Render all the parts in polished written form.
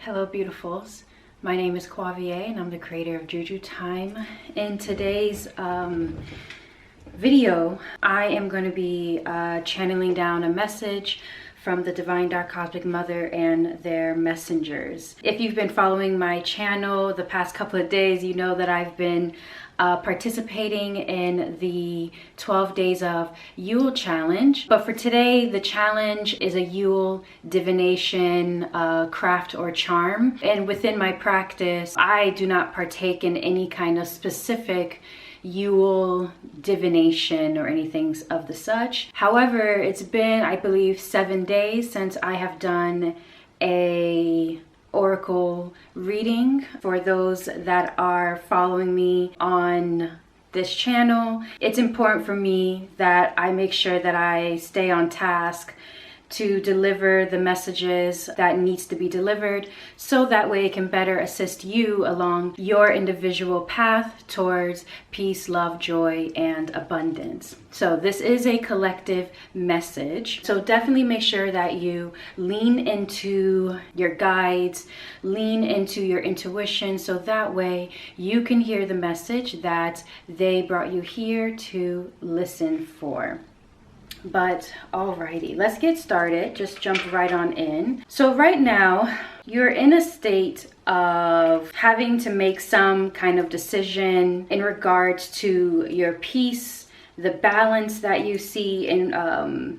Hello beautifuls, my name is Quavia and I'm the creator of JuJu Thyme. In today's video, I am going to be channeling down a message from the Divine Dark Cosmic Mother and their messengers. If you've been following my channel the past couple of days, you know that I've been participating in the 12 days of Yule challenge. But for today, the challenge is a Yule divination, craft or charm. And within my practice, I do not partake in any kind of specific Yule divination or anything of the such. However, it's been, I believe, 7 days since I have done a oracle reading. For those that are following me on this channel, it's important for me that I make sure that I stay on task to deliver the messages that needs to be delivered, so that way it can better assist you along your individual path towards peace, love, joy, and abundance. So this is a collective message. So definitely make sure that you lean into your guides, lean into your intuition, so that way you can hear the message that they brought you here to listen for. But alrighty, let's get started. Just jump right on in. So right now, you're in a state of having to make some kind of decision in regards to your peace, the balance that you see in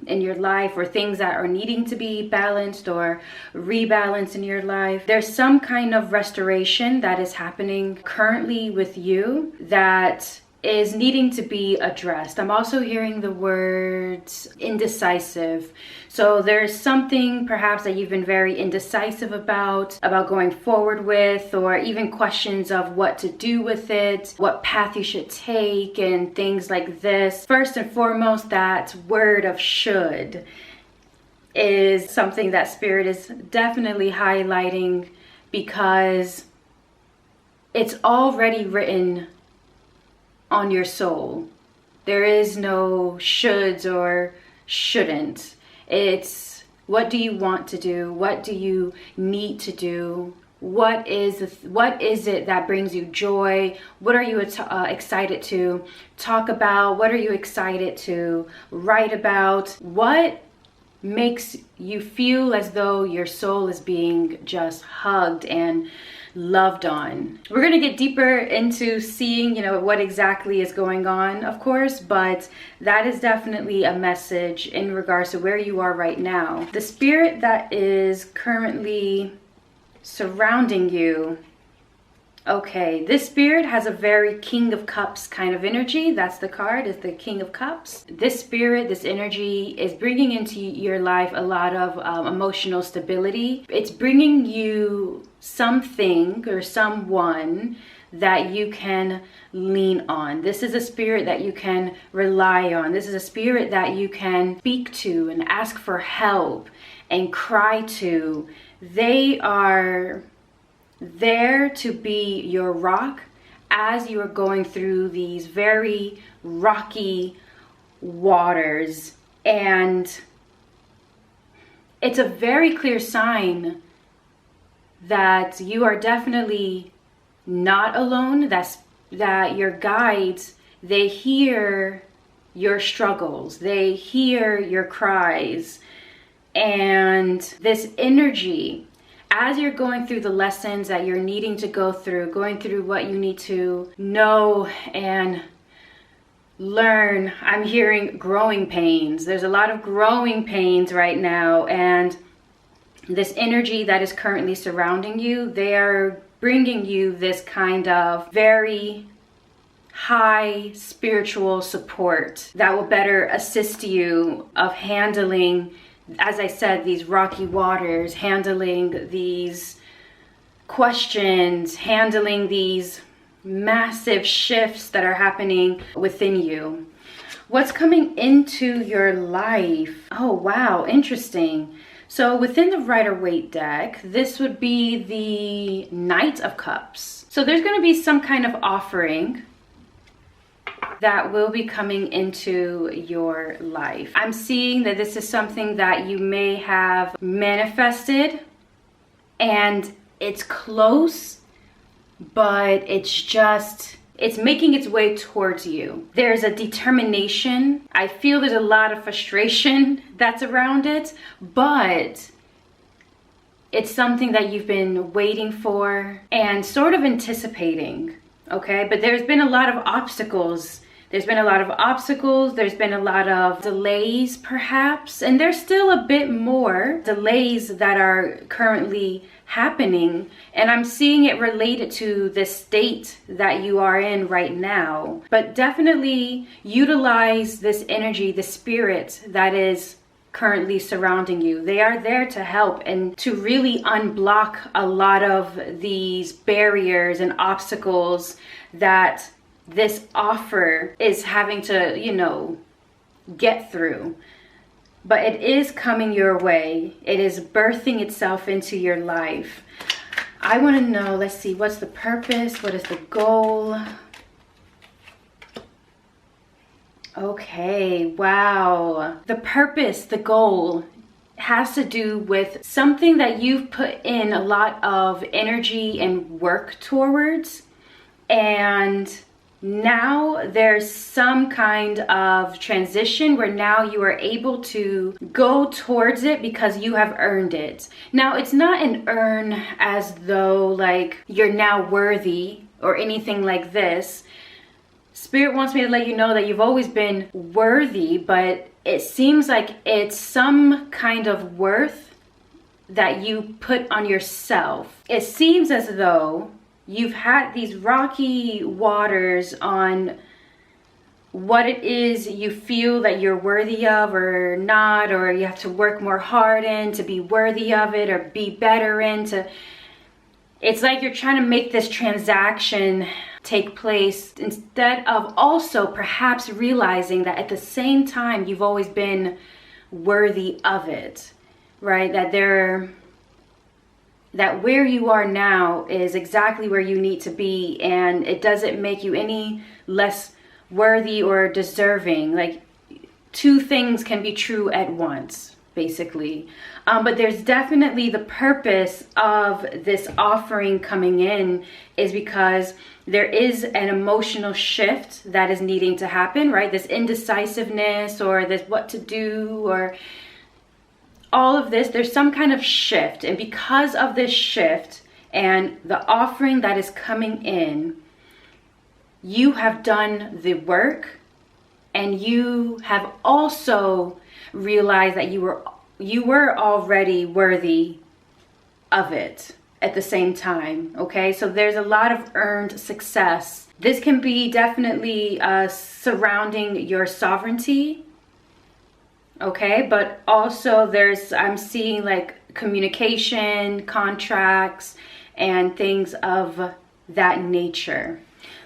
your life, or things that are needing to be balanced or rebalanced in your life. There's some kind of restoration that is happening currently with you that is needing to be addressed. I'm also hearing the words indecisive. So there's something perhaps that you've been very indecisive about going forward with, or even questions of what to do with it, what path you should take, and things like this. First and foremost, that word of should is something that Spirit is definitely highlighting, because it's already written on your soul. There is no shoulds or shouldn't. It's what do you want to do? What do you need to do? What is it that brings you joy? What are you excited to talk about? What are you excited to write about? What makes you feel as though your soul is being just hugged and loved on? We're going to get deeper into seeing, what exactly is going on, of course, but that is definitely a message in regards to where you are right now. The spirit that is currently surrounding you, okay, this spirit has a very King of Cups kind of energy. That's the card, is the King of Cups. This spirit, this energy is bringing into your life a lot of emotional stability. It's bringing you something or someone that you can lean on. This is a spirit that you can rely on. This is a spirit that you can speak to and ask for help and cry to. They are there to be your rock as you are going through these very rocky waters. And it's a very clear sign that you are definitely not alone, that your guides, they hear your struggles, they hear your cries. And this energy, as you're going through the lessons that you're needing to go through, going through what you need to know and learn, I'm hearing growing pains. There's a lot of growing pains right now, and this energy that is currently surrounding you, they are bringing you this kind of very high spiritual support that will better assist you of handling, as I said, these rocky waters, handling these questions, handling these massive shifts that are happening within you. What's coming into your life? Oh, wow, interesting. So within the Rider-Waite deck, this would be the Knight of Cups. So there's going to be some kind of offering that will be coming into your life. I'm seeing that this is something that you may have manifested, and it's close, but it's making its way towards you. There's a determination. I feel there's a lot of frustration that's around it, but it's something that you've been waiting for and sort of anticipating, okay? But there's been a lot of obstacles. There's been a lot of delays perhaps, and there's still a bit more delays that are currently happening, and I'm seeing it related to the state that you are in right now. But definitely utilize this energy, the spirit that is currently surrounding you. They are there to help and to really unblock a lot of these barriers and obstacles that this offer is having to, you know, get through. But it is coming your way. It is birthing itself into your life. I want to know, let's see, what's the purpose? What is the goal? Okay, wow. The purpose, the goal has to do with something that you've put in a lot of energy and work towards, and now there's some kind of transition where now you are able to go towards it because you have earned it. Now, it's not an earn as though like you're now worthy or anything like this. Spirit wants me to let you know that you've always been worthy, but it seems like it's some kind of worth that you put on yourself. It seems as though you've had these rocky waters on what it is you feel that you're worthy of or not, or you have to work more hard in to be worthy of it or be better in to. It's like you're trying to make this transaction take place instead of also perhaps realizing that at the same time you've always been worthy of it, right? That where you are now is exactly where you need to be, and it doesn't make you any less worthy or deserving. Like, two things can be true at once, basically. But there's definitely the purpose of this offering coming in is because there is an emotional shift that is needing to happen, right? This indecisiveness or this what to do or all of this, there's some kind of shift. And because of this shift and the offering that is coming in, you have done the work, and you have also realized that you were already worthy of it at the same time, okay? So there's a lot of earned success. This can be definitely surrounding your sovereignty, okay? But also I'm seeing like communication, contracts, and things of that nature.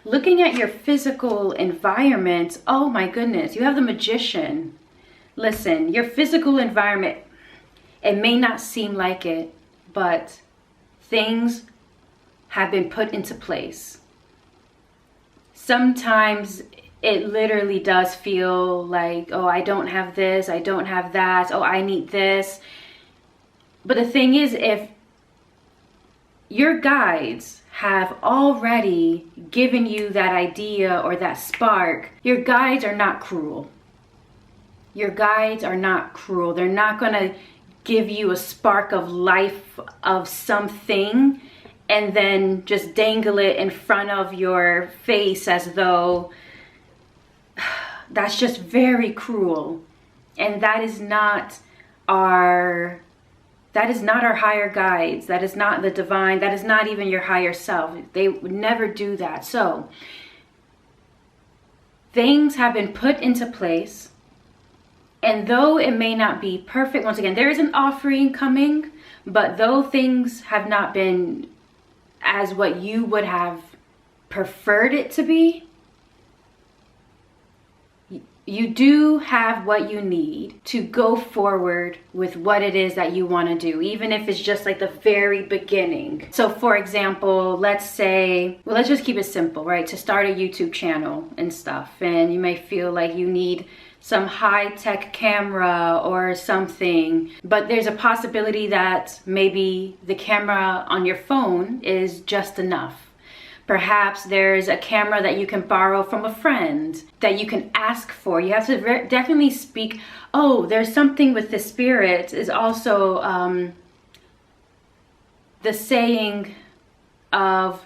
Looking at your physical environment, oh my goodness, you have the Magician. Listen, your physical environment, it may not seem like it, but things have been put into place. Sometimes it literally does feel like, oh, I don't have this, I don't have that, oh, I need this. But the thing is, if your guides have already given you that idea or that spark, your guides are not cruel. Your guides are not cruel. They're not going to give you a spark of life of something and then just dangle it in front of your face as though that's just very cruel. And that is not our higher guides. That is not the divine. That is not even your higher self. They would never do that. So things have been put into place. And though it may not be perfect, once again, there is an offering coming, but though things have not been as what you would have preferred it to be, you do have what you need to go forward with what it is that you want to do, even if it's just like the very beginning. So for example, let's just keep it simple, right? To start a YouTube channel and stuff, and you may feel like you need some high-tech camera or something, but there's a possibility that maybe the camera on your phone is just enough. Perhaps there's a camera that you can borrow from a friend that you can ask for. You have to definitely speak. Oh, there's something with the spirit is also the saying of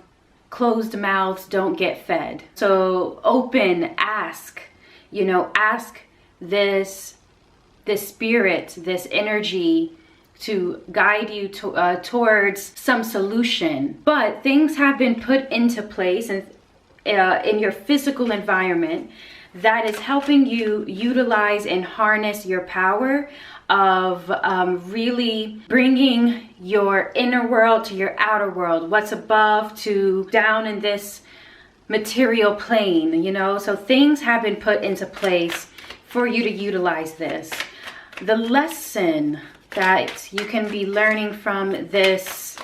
closed mouths don't get fed. So open, ask, you know, ask this spirit, this energy to guide you towards some solution. But things have been put into place and in your physical environment that is helping you utilize and harness your power of really bringing your inner world to your outer world, what's above to down in this material plane, you know. So things have been put into place for you to utilize this. The lesson that you can be learning from this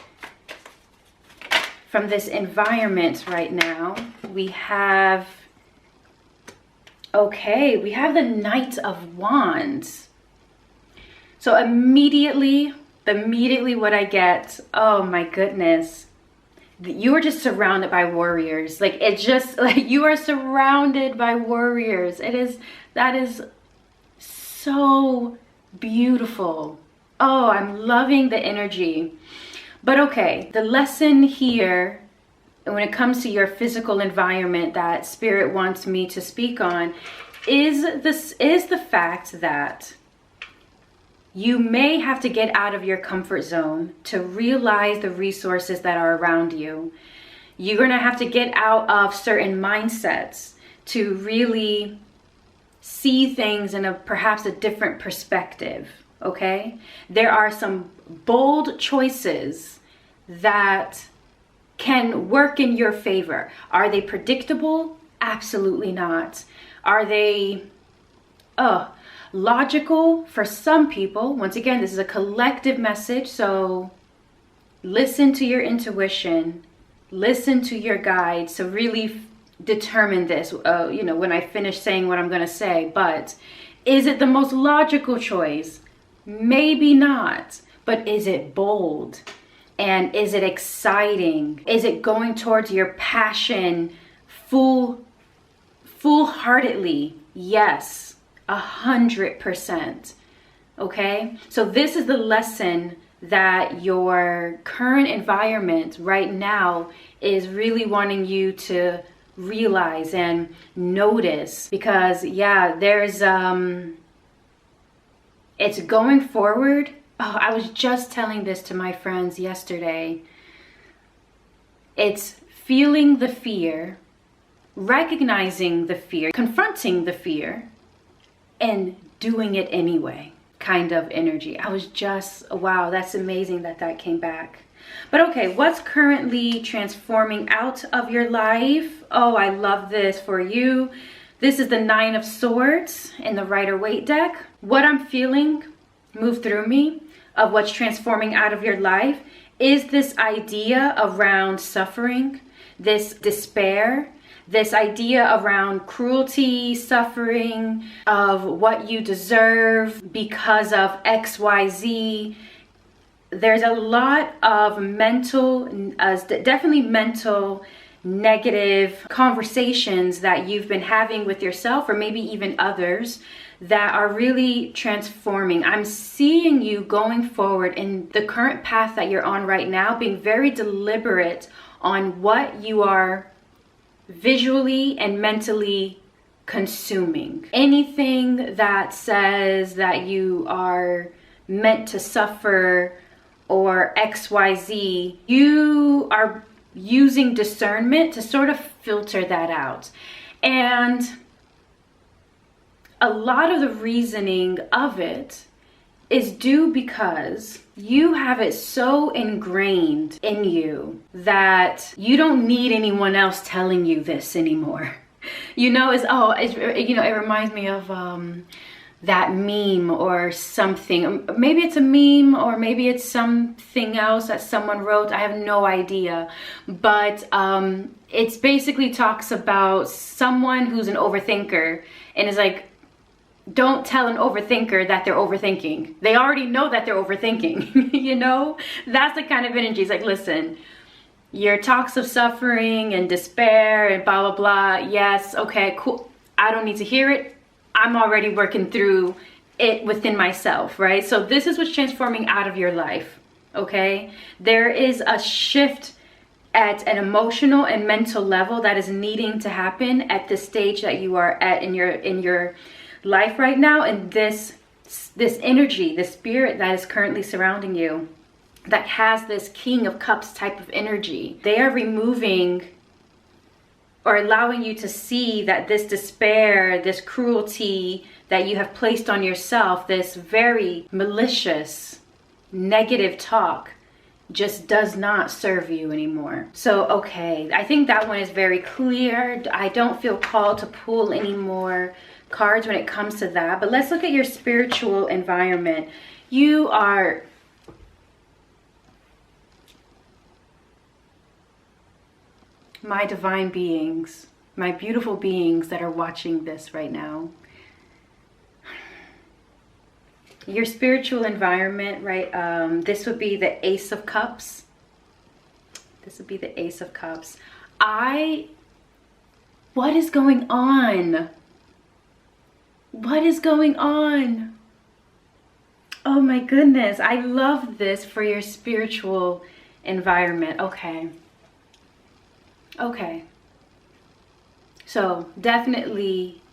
environment right now, we have the Knight of Wands. So immediately what I get, oh my goodness, you are just surrounded by warriors. Like, it's just like you are surrounded by warriors. That is so beautiful. Oh, I'm loving the energy. But okay, the lesson here when it comes to your physical environment that Spirit wants me to speak on is the fact that you may have to get out of your comfort zone to realize the resources that are around you. You're going to have to get out of certain mindsets to really see things in perhaps a different perspective, okay? There are some bold choices that can work in your favor. Are they predictable? Absolutely not. Are they logical? For some people, once again, this is a collective message, so listen to your intuition, listen to your guides to really determine this, you know, when I finish saying what I'm going to say. But is it the most logical choice? Maybe not. But is it bold? And is it exciting? Is it going towards your passion full-heartedly? Yes, 100%. Okay? So this is the lesson that your current environment right now is really wanting you to realize and notice. Because yeah, there's it's going forward. Oh, I was just telling this to my friends yesterday. It's feeling the fear, recognizing the fear, confronting the fear, and doing it anyway kind of energy. I was just, wow, that's amazing that came back. But okay, what's currently transforming out of your life? Oh, I love this for you. This is the Nine of Swords in the Rider-Waite deck. What I'm feeling move through me of what's transforming out of your life is this idea around suffering, this despair, this idea around cruelty, suffering, of what you deserve because of XYZ. There's a lot of definitely mental negative conversations that you've been having with yourself or maybe even others that are really transforming. I'm seeing you going forward in the current path that you're on right now, being very deliberate on what you are visually and mentally consuming. Anything that says that you are meant to suffer or XYZ, you are using discernment to sort of filter that out. And a lot of the reasoning of it is due because you have it so ingrained in you that you don't need anyone else telling you this anymore. You know, it reminds me of that meme or something. Maybe it's a meme or maybe it's something else that someone wrote. I have no idea. But it's basically talks about someone who's an overthinker and is like, don't tell an overthinker that they're overthinking. They already know that they're overthinking. You know, that's the kind of energy. It's like, listen, your talks of suffering and despair and blah, blah, blah. Yes. Okay, cool. I don't need to hear it. I'm already working through it within myself, right? So this is what's transforming out of your life. Okay. There is a shift at an emotional and mental level that is needing to happen at the stage that you are at in your life right now. And this energy, the spirit that is currently surrounding you, that has this King of Cups type of energy, they are removing or allowing you to see that this despair, this cruelty that you have placed on yourself, this very malicious, negative talk, just does not serve you anymore. So, okay, I think that one is very clear. I don't feel called to pull any more cards when it comes to that. But let's look at your spiritual environment. You are... my divine beings, my beautiful beings that are watching this right now. Your spiritual environment, right? This would be the Ace of Cups. This would be the Ace of Cups. What is going on? What is going on? Oh my goodness. I love this for your spiritual environment. Okay. Okay. So definitely,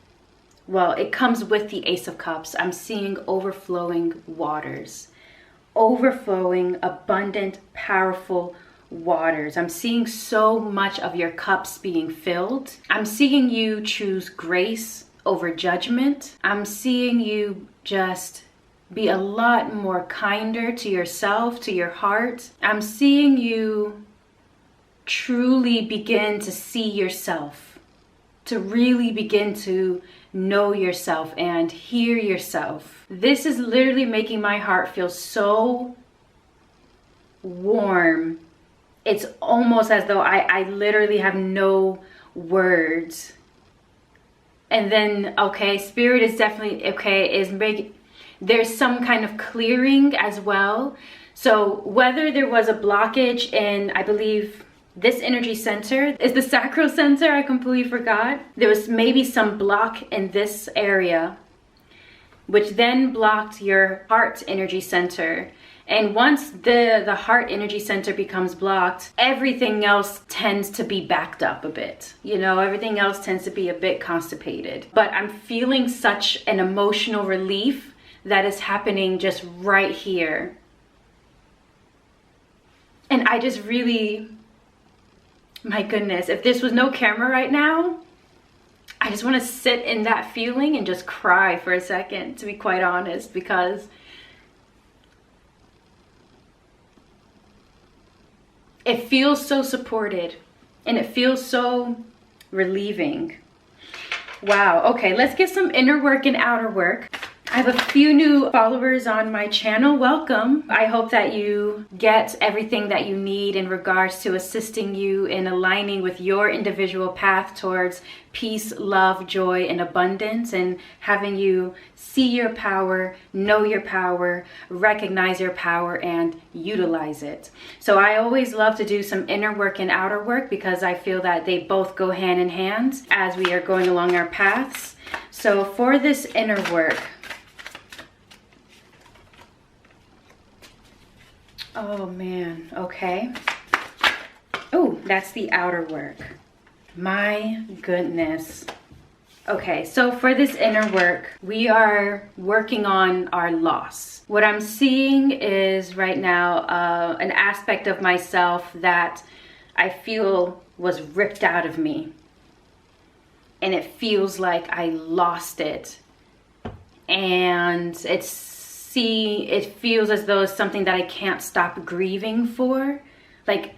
well, it comes with the Ace of Cups. I'm seeing overflowing waters, overflowing, abundant, powerful waters. I'm seeing so much of your cups being filled. I'm seeing you choose grace over judgment. I'm seeing you just be a lot more kinder to yourself, to your heart. I'm seeing you truly begin to see yourself, to really begin to know yourself and hear yourself. This is literally making my heart feel so warm. It's almost as though I literally have no words. And then, okay, spirit is definitely, okay, there's some kind of clearing as well. So whether there was a blockage in, I believe, this energy center is the sacral center. I completely forgot. There was maybe some block in this area, which then blocked your heart energy center. And once the heart energy center becomes blocked, everything else tends to be backed up a bit. You know, everything else tends to be a bit constipated. But I'm feeling such an emotional relief that is happening just right here. And I just really... my goodness, if this was no camera right now, I just want to sit in that feeling and just cry for a second, to be quite honest, because it feels so supported and it feels so relieving. Wow. Okay, let's get some inner work and outer work. I have a few new followers on my channel. Welcome. I hope that you get everything that you need in regards to assisting you in aligning with your individual path towards peace, love, joy, and abundance, and having you see your power, know your power, recognize your power, and utilize it. So I always love to do some inner work and outer work because I feel that they both go hand in hand as we are going along our paths. So for this inner work, oh man, okay. Oh, that's the outer work. My goodness. Okay, so for this inner work, we are working on our loss. What I'm seeing is right now an aspect of myself that I feel was ripped out of me. And it feels like I lost it. And it feels as though it's something that I can't stop grieving for. Like,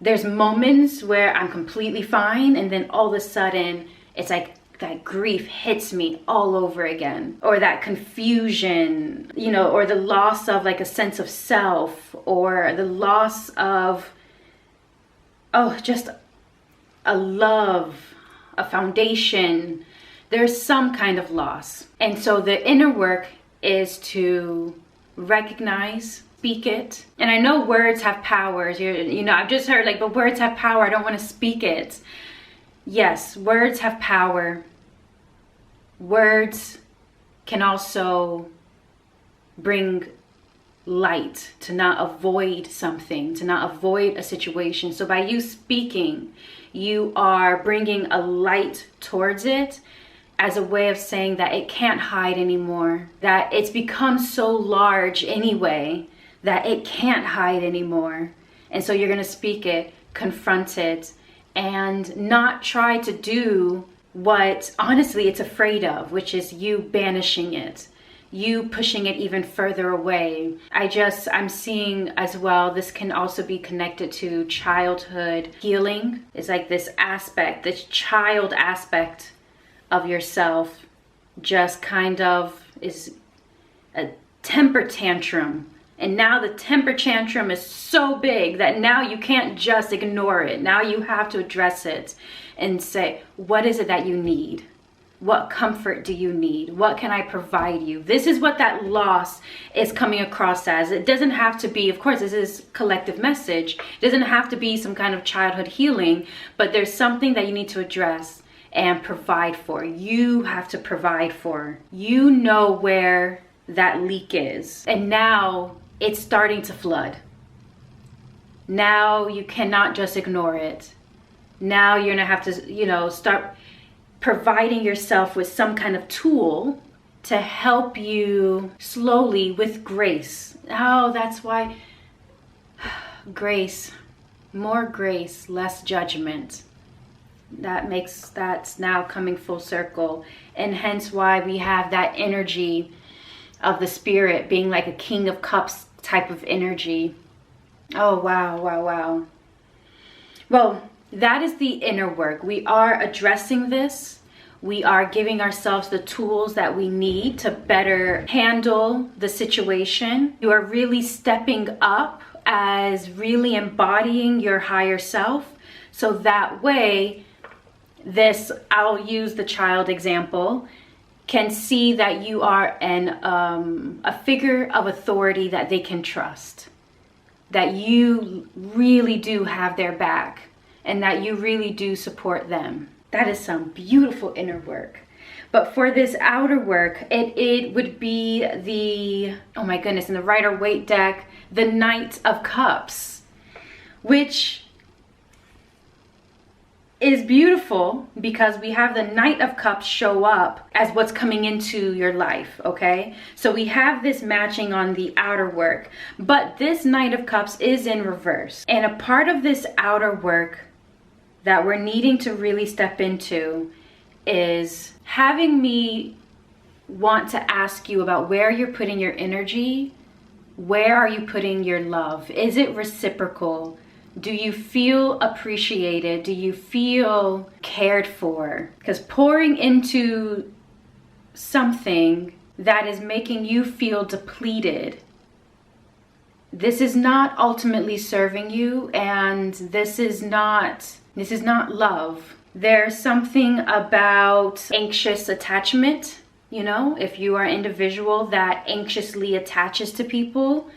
there's moments where I'm completely fine, and then all of a sudden, it's like that grief hits me all over again. Or that confusion, you know, or the loss of like a sense of self, or the loss of, oh, just a love, a foundation there's some kind of loss. And so the inner work is to recognize, speak it. And I know words have powers. You know, I've just heard like, but words have power. I don't want to speak it. Yes, words have power. Words can also bring light, to not avoid something, to not avoid a situation. So by you speaking, you are bringing a light towards it as a way of saying that it can't hide anymore, that it's become so large anyway that it can't hide anymore. And so you're going to speak it, confront it, and not try to do what honestly it's afraid of, which is you banishing it, you pushing it even further away. I'm seeing as well, this can also be connected to childhood healing. It's like this aspect, this child aspect of yourself just kind of is a temper tantrum. And now the temper tantrum is so big that now you can't just ignore it. Now you have to address it and say, what is it that you need? What comfort do you need? What can I provide you? This is what that loss is coming across as. It doesn't have to be, of course, this is collective message. It doesn't have to be some kind of childhood healing, but there's something that you need to address and provide for. You have to provide for. You know where that leak is. And now it's starting to flood. Now you cannot just ignore it. Now you're gonna have to, start providing yourself with some kind of tool to help you slowly with grace. Oh, that's why grace, more grace, less judgment. That's now coming full circle. And hence why we have that energy of the spirit being like a King of Cups type of energy. Oh, wow, wow, wow. Well, that is the inner work. We are addressing this. We are giving ourselves the tools that we need to better handle the situation. You are really stepping up as really embodying your higher self. So that way, I'll use the child example, can see that you are a figure of authority that they can trust, that you really do have their back, and that you really do support them. That is some beautiful inner work. But for this outer work, it would be the, oh my goodness, in the Rider-Waite deck, the Knight of Cups, which is beautiful because we have the Knight of Cups show up as what's coming into your life, okay? So we have this matching on the outer work, but this Knight of Cups is in reverse. And a part of this outer work that we're needing to really step into is having me want to ask you about where you're putting your energy. Where are you putting your love? Is it reciprocal? Do you feel appreciated? Do you feel cared for? Because pouring into something that is making you feel depleted, this is not ultimately serving you, and this is not love. There's something about anxious attachment. If you are an individual that anxiously attaches to people,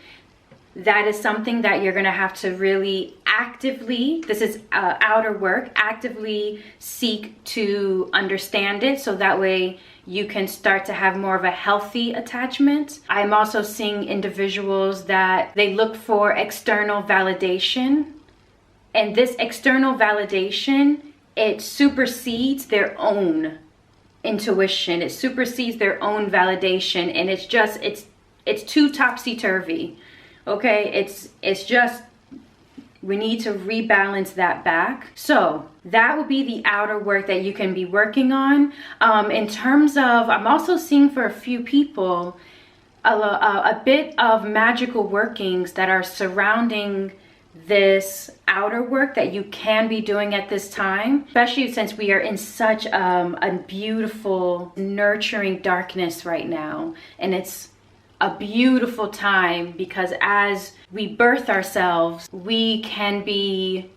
that is something that you're going to have to really actively, this is outer work, actively seek to understand it, so that way you can start to have more of a healthy attachment. I'm also seeing individuals that they look for external validation, and this external validation, it supersedes their own intuition. It supersedes their own validation, and it's too topsy-turvy. Okay, it's just, we need to rebalance that back. So that would be the outer work that you can be working on. In terms of, I'm also seeing for a few people a bit of magical workings that are surrounding this outer work that you can be doing at this time, especially since we are in such a beautiful, nurturing darkness right now. And it's a beautiful time because as we birth ourselves, we can be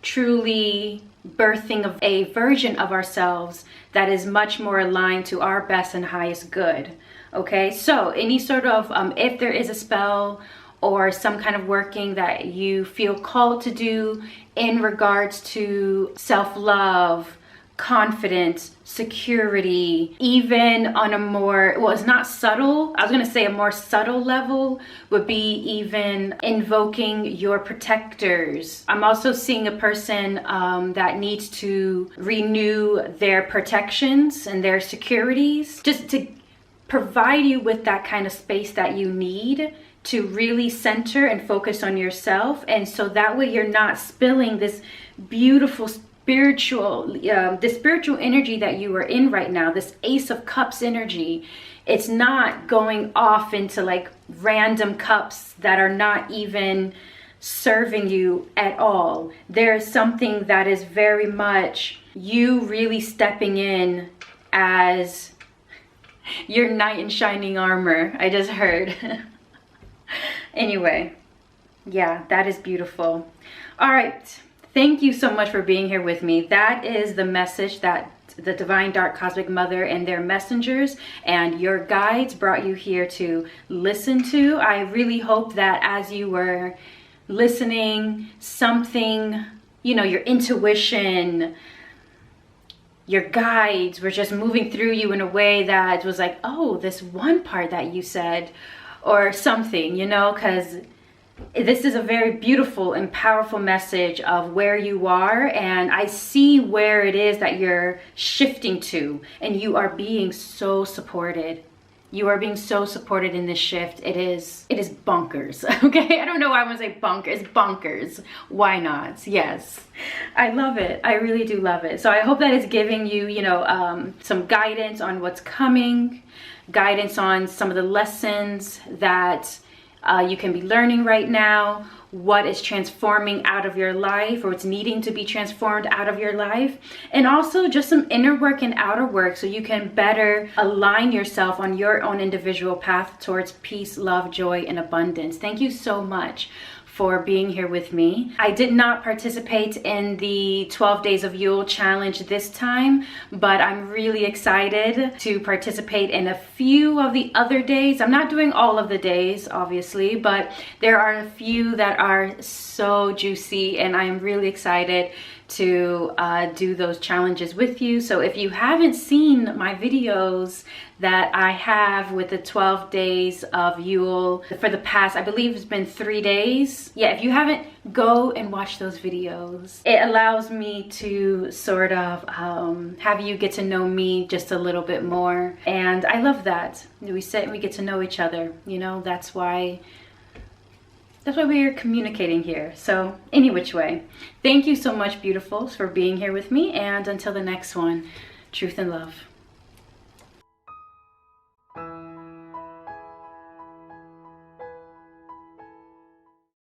truly birthing of a version of ourselves that is much more aligned to our best and highest good. Okay, so any sort of, if there is a spell or some kind of working that you feel called to do in regards to self-love, confidence, security, even on a more, well, it's not subtle, I was gonna say a more subtle level would be even invoking your protectors. I'm also seeing a person that needs to renew their protections and their securities, just to provide you with that kind of space that you need to really center and focus on yourself. And so that way you're not spilling this beautiful this spiritual energy that you are in right now, this Ace of Cups energy. It's not going off into like random cups that are not even serving you at all. There is something that is very much you really stepping in as your knight in shining armor, I just heard. Anyway, yeah, that is beautiful. All right. Thank you so much for being here with me. That is the message that the Divine Dark Cosmic Mother and their messengers and your guides brought you here to listen to. I really hope that as you were listening, something, you know, your intuition, your guides were just moving through you in a way that was like, oh, this one part that you said, or something, you know, because this is a very beautiful and powerful message of where you are, and I see where it is that you're shifting to, and you are being so supported. You are being so supported in this shift. It is bonkers. Okay, I don't know why I want to say bonkers. It's bonkers. Why not? Yes, I love it. I really do love it. So I hope that is giving you, you know, some guidance on what's coming, guidance on some of the lessons that you can be learning right now, what is transforming out of your life or what's needing to be transformed out of your life, and also just some inner work and outer work so you can better align yourself on your own individual path towards peace, love, joy, and abundance. Thank you so much for being here with me. I did not participate in the 12 Days of Yule challenge this time, but I'm really excited to participate in a few of the other days. I'm not doing all of the days, obviously, but there are a few that are so juicy, and I'm really excited to do those challenges with you. So if you haven't seen my videos that I have with the 12 days of Yule for the past, I believe it's been 3 days. Yeah, if you haven't, go and watch those videos. It allows me to sort of have you get to know me just a little bit more. And I love that. We sit and we get to know each other. You know, that's why we're communicating here. So any which way, thank you so much, beautifuls, for being here with me. And until the next one, truth and love.